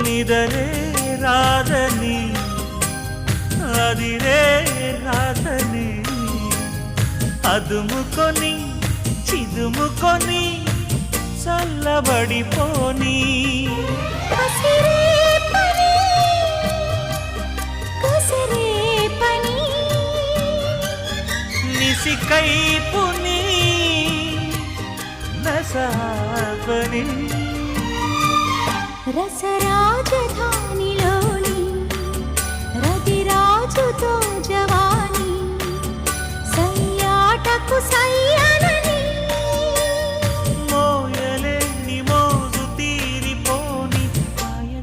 నిదరే రాదని అదిరే రాదని అదుముకొని చిదుముకొని చల్లబడిపోని నిసికైపుని నసాపని రసరాజధానిలోని రతిరాజుతో